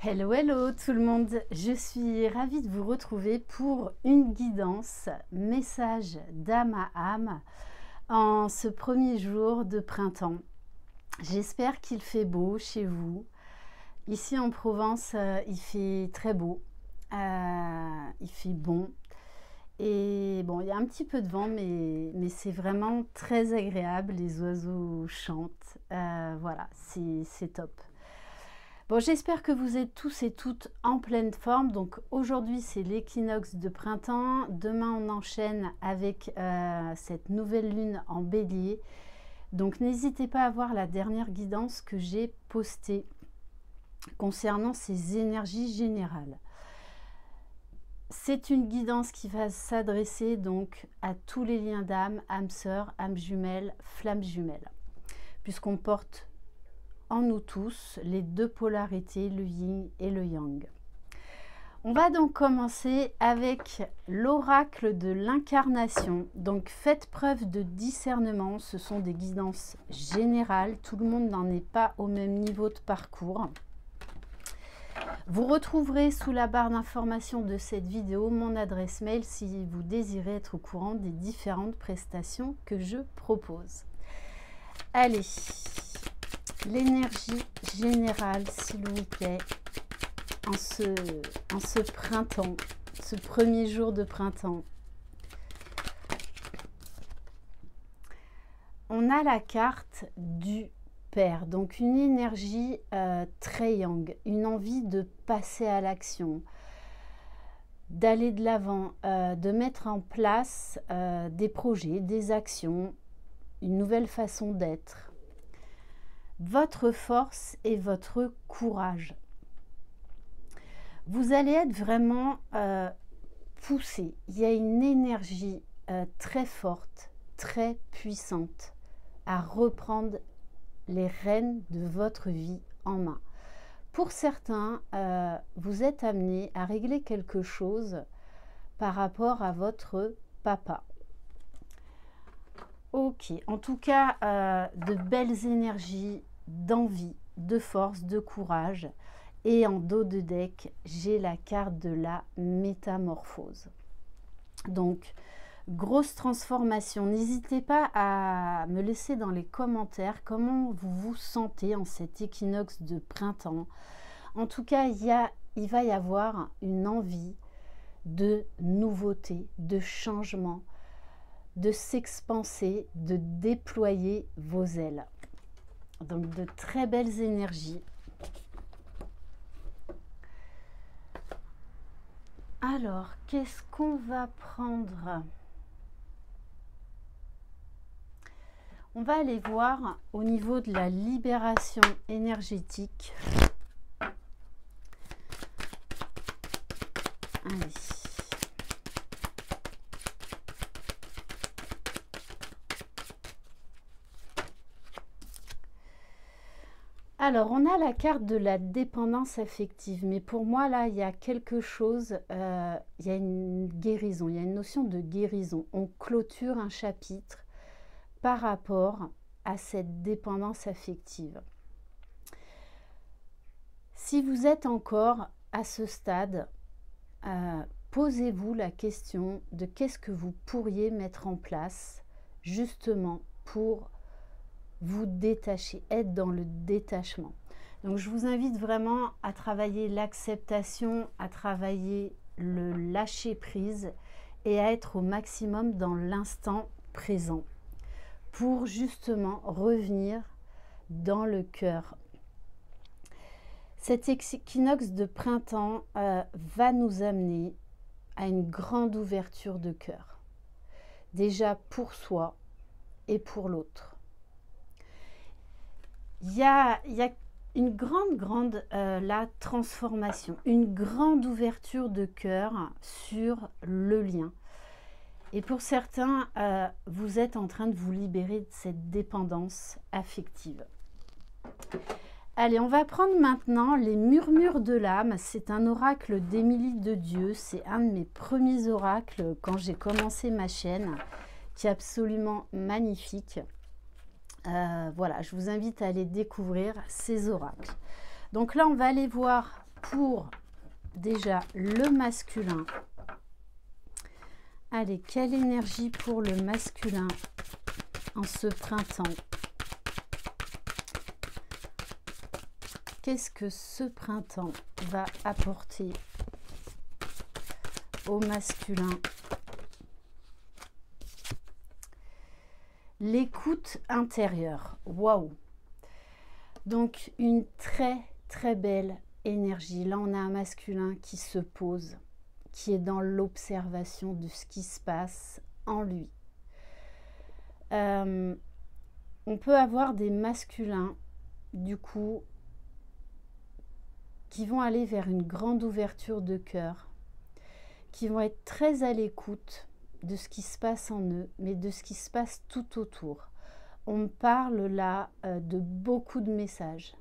Hello, hello tout le monde, je suis ravie de vous retrouver pour une guidance, message d'âme à âme en ce premier jour de printemps. J'espère qu'il fait beau chez vous. Ici en Provence, il fait très beau, il fait bon. Et bon, il y a un petit peu de vent, mais c'est vraiment très agréable, les oiseaux chantent, voilà, c'est top. Bon, j'espère que vous êtes tous et toutes en pleine forme. Donc aujourd'hui, c'est l'équinoxe de printemps. Demain, on enchaîne avec cette nouvelle lune en bélier. Donc n'hésitez pas à voir la dernière guidance que j'ai postée concernant ces énergies générales. C'est une guidance qui va s'adresser donc à tous les liens d'âme, âme sœur, âme jumelle, flamme jumelle, puisqu'on porte en nous tous les deux polarités, le yin et le yang. On va donc commencer avec l'oracle de l'incarnation. Donc faites preuve de discernement, ce sont des guidances générales, tout le monde n'en est pas au même niveau de parcours. Vous retrouverez sous la barre d'information de cette vidéo mon adresse mail si vous désirez être au courant des différentes prestations que je propose. Allez, l'énergie générale, s'il vous plaît, en ce printemps, ce premier jour de printemps. On a la carte du Père, donc une énergie très yang, une envie de passer à l'action, d'aller de l'avant, de mettre en place des projets, des actions, une nouvelle façon d'être. Votre force et votre courage. Vous allez être vraiment poussé. Il y a une énergie très forte, très puissante à reprendre les rênes de votre vie en main. Pour certains, vous êtes amené à régler quelque chose par rapport à votre papa. Ok, en tout cas, de belles énergies, d'envie, de force, de courage. Et en dos de deck, j'ai la carte de la métamorphose. Donc, grosse transformation. N'hésitez pas à me laisser dans les commentaires comment vous vous sentez en cet équinoxe de printemps. En tout cas, il va y avoir une envie de nouveauté, de changement, de s'expanser, de déployer vos ailes. Donc de très belles énergies. Alors, qu'est-ce qu'on va prendre? On va aller voir au niveau de la libération énergétique. Allez. Alors, on a la carte de la dépendance affective, mais pour moi, là, il y a quelque chose, il y a une guérison, il y a une notion de guérison. On clôture un chapitre par rapport à cette dépendance affective. Si vous êtes encore à ce stade, posez-vous la question de qu'est-ce que vous pourriez mettre en place justement pour vous détacher, être dans le détachement. Donc je vous invite vraiment à travailler l'acceptation, à travailler le lâcher prise et à être au maximum dans l'instant présent pour justement revenir dans le cœur. Cet équinoxe de printemps va nous amener à une grande ouverture de cœur, déjà pour soi et pour l'autre. Il y a une grande la transformation, une grande ouverture de cœur sur le lien. Et pour certains, vous êtes en train de vous libérer de cette dépendance affective. Allez, on va prendre maintenant les murmures de l'âme. C'est un oracle d'Émilie de Dieu. C'est un de mes premiers oracles quand j'ai commencé ma chaîne, qui est absolument magnifique. Voilà, je vous invite à aller découvrir ces oracles. Donc là, on va aller voir pour déjà le masculin. Allez, quelle énergie pour le masculin en ce printemps? Qu'est-ce que ce printemps va apporter au masculin? L'écoute intérieure. Waouh! Donc, une très belle énergie. Là, on a un masculin qui se pose, qui est dans l'observation de ce qui se passe en lui. On peut avoir des masculins, du coup, qui vont aller vers une grande ouverture de cœur, qui vont être très à l'écoute de ce qui se passe en eux, mais de ce qui se passe tout autour. On me parle là de beaucoup de messages,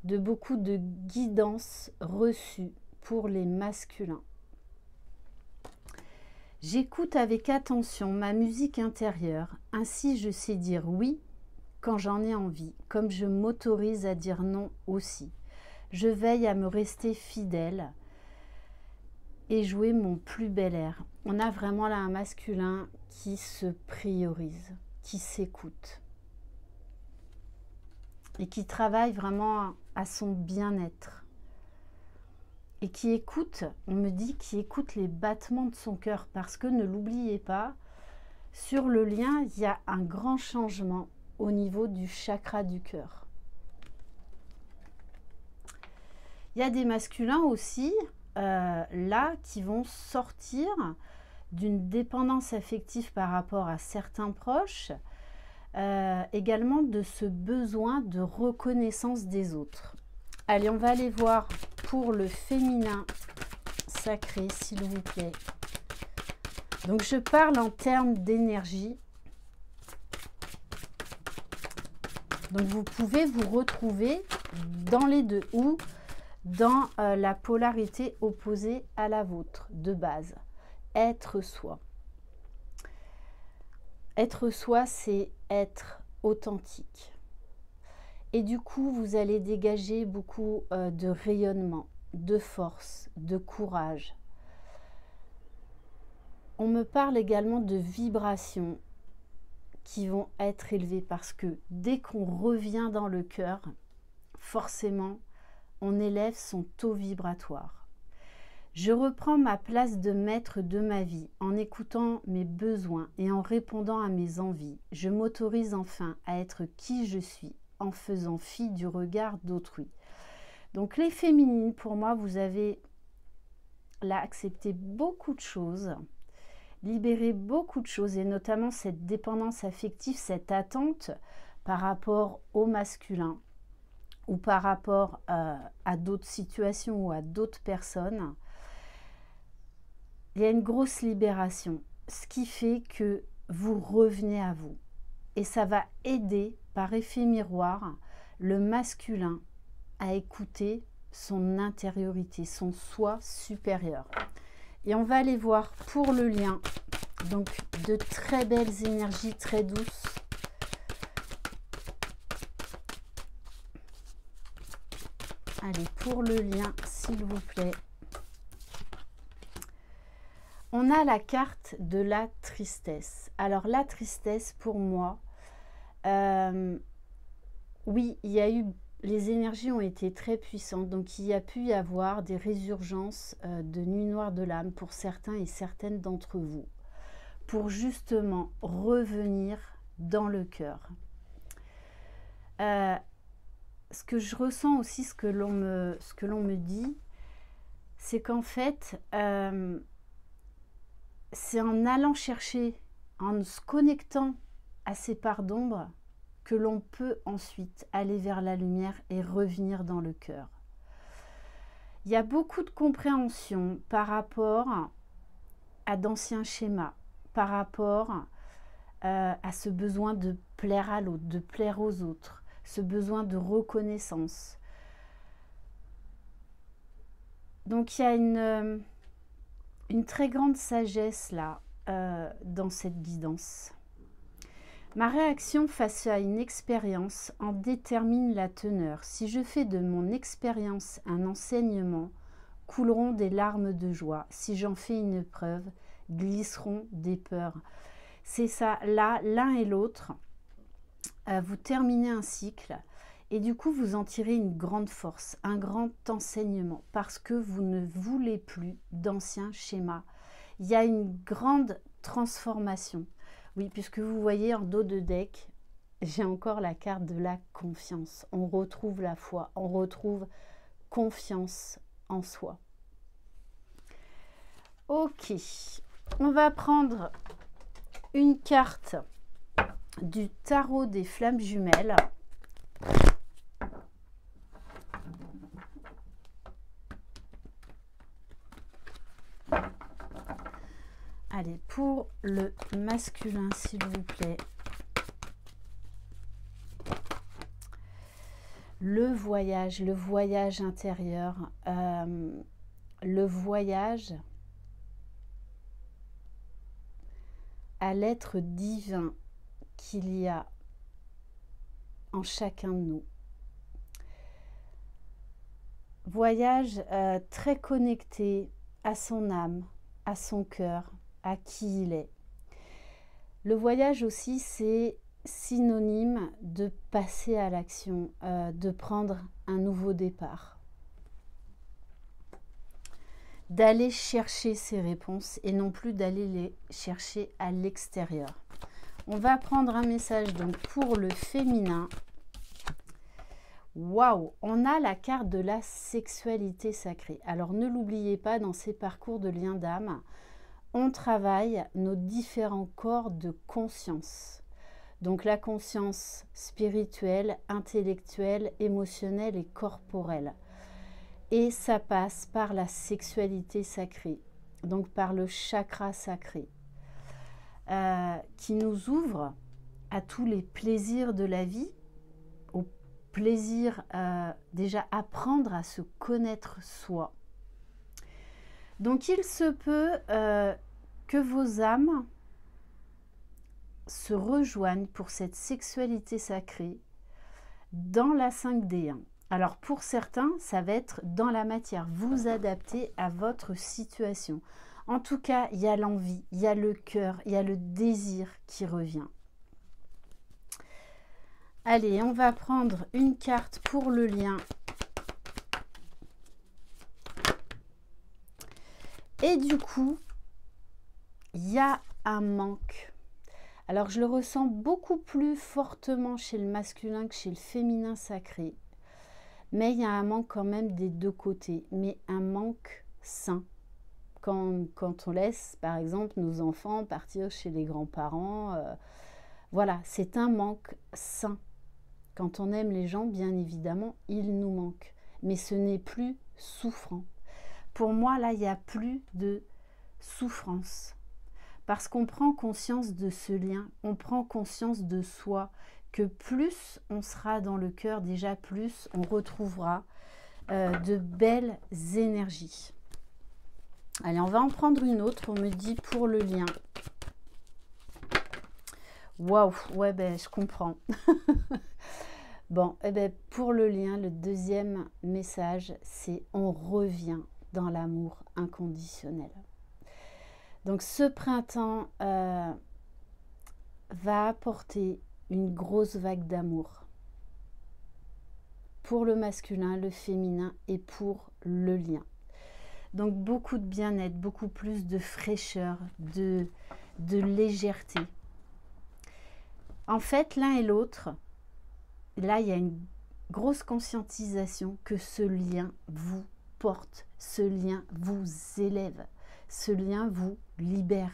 de beaucoup de guidances reçues pour les masculins. J'écoute avec attention ma musique intérieure, ainsi je sais dire oui quand j'en ai envie, comme je m'autorise à dire non aussi. Je veille à me rester fidèle et jouer mon plus bel air. On a vraiment là un masculin qui se priorise, qui s'écoute et qui travaille vraiment à son bien-être. Et qui écoute, on me dit, qui écoute les battements de son cœur, parce que ne l'oubliez pas, sur le lien, il y a un grand changement au niveau du chakra du cœur. Il y a des masculins aussi, là, qui vont sortir d'une dépendance affective par rapport à certains proches, également de ce besoin de reconnaissance des autres. Allez, on va aller voir pour le féminin sacré, s'il vous plaît. Donc, je parle en termes d'énergie. Donc, vous pouvez vous retrouver dans les deux ou dans la polarité opposée à la vôtre, de base. Être soi. Être soi, c'est être authentique. Et du coup, vous allez dégager beaucoup de rayonnement, de force, de courage. On me parle également de vibrations qui vont être élevées parce que dès qu'on revient dans le cœur, forcément, on élève son taux vibratoire. Je reprends ma place de maître de ma vie en écoutant mes besoins et en répondant à mes envies. Je m'autorise enfin à être qui je suis en faisant fi du regard d'autrui. Donc les féminines, pour moi, vous avez là accepté beaucoup de choses, libéré beaucoup de choses, et notamment cette dépendance affective, cette attente par rapport au masculin ou par rapport à d'autres situations ou à d'autres personnes. Il y a une grosse libération, ce qui fait que vous revenez à vous. Et ça va aider, par effet miroir, le masculin à écouter son intériorité, son soi supérieur. Et on va aller voir pour le lien, donc de très belles énergies très douces. Allez, pour le lien, s'il vous plaît. On a la carte de la tristesse. Alors la tristesse, pour moi, oui, il y a eu, les énergies ont été très puissantes, donc il y a pu y avoir des résurgences de nuit noire de l'âme pour certains et certaines d'entre vous, pour justement revenir dans le cœur. Ce que je ressens aussi, ce que l'on me dit, c'est qu'en fait, c'est en allant chercher, en se connectant à ces parts d'ombre, que l'on peut ensuite aller vers la lumière et revenir dans le cœur. Il y a beaucoup de compréhension par rapport à d'anciens schémas, par rapport à ce besoin de plaire à l'autre, de plaire aux autres, ce besoin de reconnaissance. Donc il y a une très grande sagesse là dans cette guidance. Ma réaction face à une expérience en détermine la teneur. Si je fais de mon expérience un enseignement, couleront des larmes de joie. Si j'en fais une preuve, glisseront des peurs. C'est ça, là, l'un et l'autre, vous terminez un cycle et du coup, vous en tirez une grande force, un grand enseignement parce que vous ne voulez plus d'anciens schémas. Il y a une grande transformation. Oui, puisque vous voyez en dos de deck, j'ai encore la carte de la confiance. On retrouve la foi, on retrouve confiance en soi. Ok, on va prendre une carte du tarot des flammes jumelles. Allez, pour le masculin, s'il vous plaît. Le voyage intérieur, le voyage à l'être divin qu'il y a en chacun de nous. Voyage très connecté à son âme, à son cœur, à qui il est. Le voyage aussi, c'est synonyme de passer à l'action, de prendre un nouveau départ, d'aller chercher ses réponses et non plus d'aller les chercher à l'extérieur. On va prendre un message donc pour le féminin. Waouh, on a la carte de la sexualité sacrée. Alors ne l'oubliez pas, dans ces parcours de lien d'âme, on travaille nos différents corps de conscience. Donc la conscience spirituelle, intellectuelle, émotionnelle et corporelle. Et ça passe par la sexualité sacrée, donc par le chakra sacré, qui nous ouvre à tous les plaisirs de la vie, au plaisir déjà apprendre à se connaître soi. Donc il se peut que vos âmes se rejoignent pour cette sexualité sacrée dans la 5D1. Alors pour certains, ça va être dans la matière, vous adaptez à votre situation. En tout cas, il y a l'envie, il y a le cœur, il y a le désir qui revient. Allez, on va prendre une carte pour le lien. Et du coup, il y a un manque. Alors, je le ressens beaucoup plus fortement chez le masculin que chez le féminin sacré. Mais il y a un manque quand même des deux côtés, mais un manque sain. Quand on laisse, par exemple, nos enfants partir chez les grands-parents, voilà, c'est un manque sain. Quand on aime les gens, bien évidemment, il nous manque. Mais ce n'est plus souffrant. Pour moi, là, il n'y a plus de souffrance. Parce qu'on prend conscience de ce lien, on prend conscience de soi, que plus on sera dans le cœur, déjà plus on retrouvera de belles énergies. Allez, on va en prendre une autre, on me dit pour le lien. Waouh, ouais, ben je comprends. Bon, eh ben, pour le lien, le deuxième message, c'est on revient dans l'amour inconditionnel. Donc ce printemps va apporter une grosse vague d'amour pour le masculin, le féminin et pour le lien. Donc beaucoup de bien-être, beaucoup plus de fraîcheur, de légèreté. En fait, l'un et l'autre, là, il y a une grosse conscientisation que ce lien vous porte, ce lien vous élève, ce lien vous libère.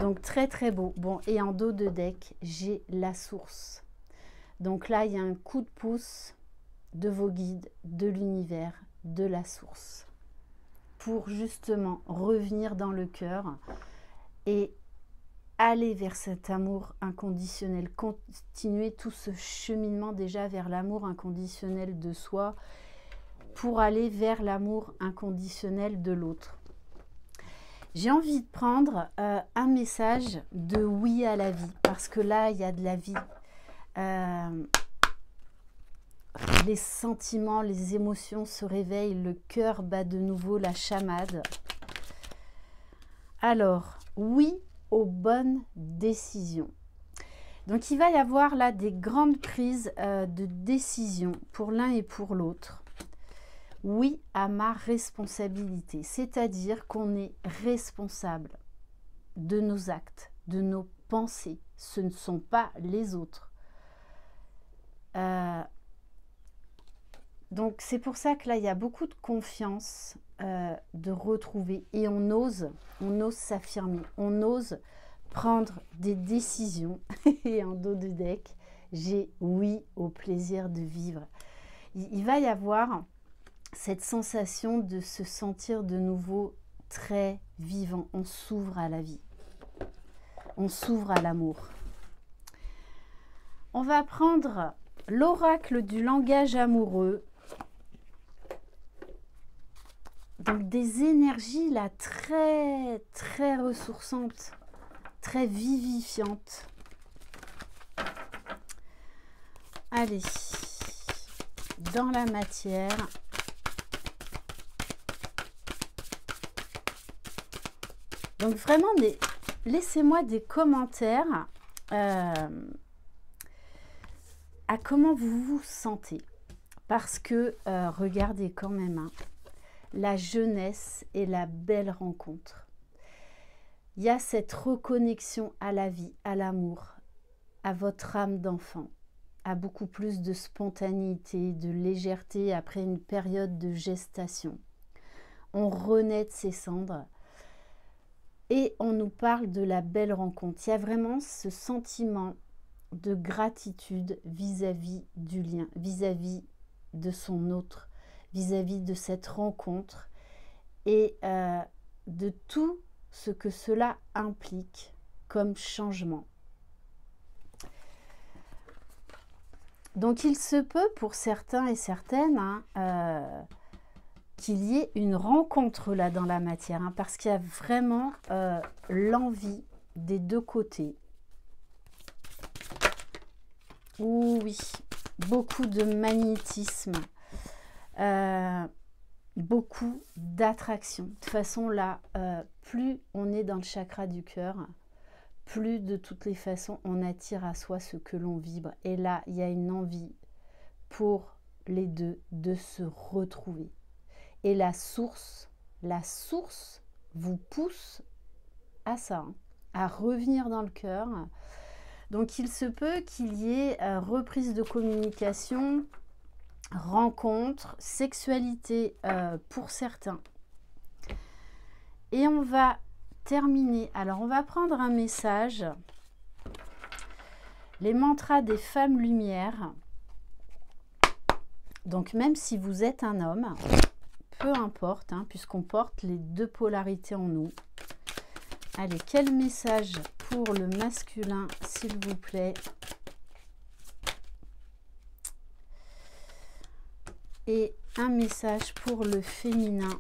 Donc très très beau. Bon, et en dos de deck, j'ai la source. Donc là, il y a un coup de pouce de vos guides, de l'univers, de la source, pour justement revenir dans le cœur et aller vers cet amour inconditionnel, continuer tout ce cheminement déjà vers l'amour inconditionnel de soi pour aller vers l'amour inconditionnel de l'autre. J'ai envie de prendre un message de oui à la vie, parce que là, il y a de la vie. Les sentiments, les émotions se réveillent, le cœur bat de nouveau la chamade. Alors, oui aux bonnes décisions. Donc, il va y avoir là des grandes prises de décision pour l'un et pour l'autre. Oui à ma responsabilité, c'est-à-dire qu'on est responsable de nos actes, de nos pensées. Ce ne sont pas les autres. Donc c'est pour ça que là, il y a beaucoup de confiance de retrouver. Et on ose s'affirmer, on ose prendre des décisions. Et en dos de deck, j'ai oui au plaisir de vivre. Il va y avoir cette sensation de se sentir de nouveau très vivant. On s'ouvre à la vie. On s'ouvre à l'amour. On va prendre l'oracle du langage amoureux. Donc des énergies là très très ressourçantes, très vivifiantes. Allez, dans la matière. Donc vraiment, laissez-moi des commentaires à comment vous vous sentez. Parce que, regardez quand même, hein, la jeunesse et la belle rencontre. Il y a cette reconnexion à la vie, à l'amour, à votre âme d'enfant, à beaucoup plus de spontanéité, de légèreté après une période de gestation. On renaît de ses cendres. Et on nous parle de la belle rencontre. Il y a vraiment ce sentiment de gratitude vis-à-vis du lien, vis-à-vis de son autre, vis-à-vis de cette rencontre et de tout ce que cela implique comme changement. Donc il se peut pour certains et certaines qu'il y ait une rencontre là dans la matière, hein, parce qu'il y a vraiment l'envie des deux côtés. Oui, beaucoup de magnétisme, beaucoup d'attraction. De toute façon là, plus on est dans le chakra du cœur, plus de toutes les façons on attire à soi ce que l'on vibre. Et là, il y a une envie pour les deux de se retrouver. Et la source vous pousse à ça, hein, à revenir dans le cœur. Donc il se peut qu'il y ait reprise de communication, rencontre, sexualité pour certains. Et on va terminer. Alors on va prendre un message. Les mantras des femmes lumière. Donc même si vous êtes un homme, peu importe, hein, puisqu'on porte les deux polarités en nous. Allez, quel message pour le masculin, s'il vous plaît? Et un message pour le féminin.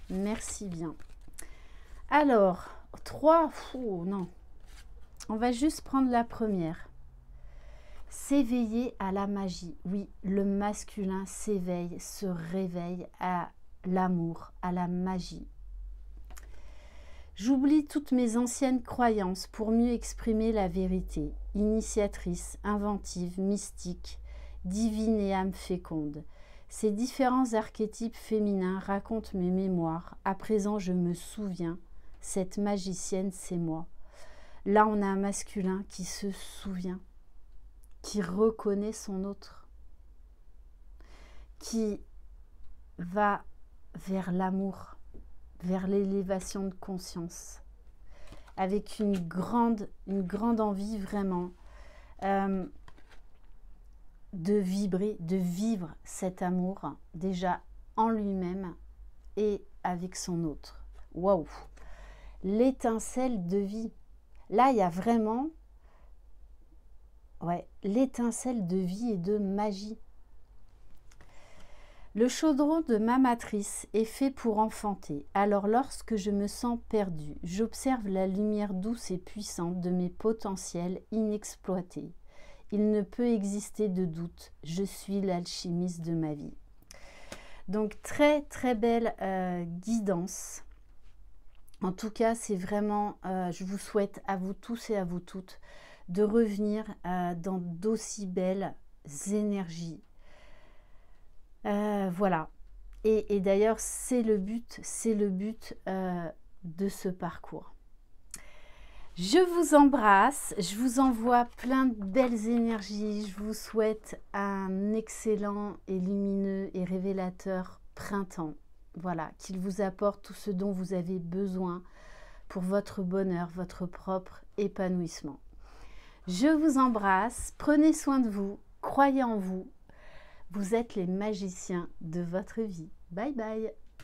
Merci bien. Alors, 3, non. On va juste prendre la première. S'éveiller à la magie. Oui, le masculin s'éveille, se réveille à l'amour, à la magie. J'oublie toutes mes anciennes croyances pour mieux exprimer la vérité. Initiatrice, inventive, mystique, divine et âme féconde. Ces différents archétypes féminins racontent mes mémoires. À présent, je me souviens. Cette magicienne, c'est moi. Là, on a un masculin qui se souvient, qui reconnaît son autre, qui va vers l'amour, vers l'élévation de conscience, avec une grande envie vraiment de vibrer, de vivre cet amour déjà en lui-même et avec son autre. Waouh! L'étincelle de vie. Là, il y a vraiment Ouais, l'étincelle de vie et de magie. Le chaudron de ma matrice est fait pour enfanter. Alors lorsque je me sens perdue, j'observe la lumière douce et puissante de mes potentiels inexploités. Il ne peut exister de doute, je suis l'alchimiste de ma vie. Donc très très belle guidance. En tout cas, c'est vraiment, je vous souhaite à vous tous et à vous toutes de revenir dans d'aussi belles énergies. Voilà. Et d'ailleurs, c'est le but de ce parcours. Je vous embrasse, je vous envoie plein de belles énergies. Je vous souhaite un excellent et lumineux et révélateur printemps. Voilà, qu'il vous apporte tout ce dont vous avez besoin pour votre bonheur, votre propre épanouissement. Je vous embrasse, prenez soin de vous, croyez en vous. Vous êtes les magiciens de votre vie. Bye bye.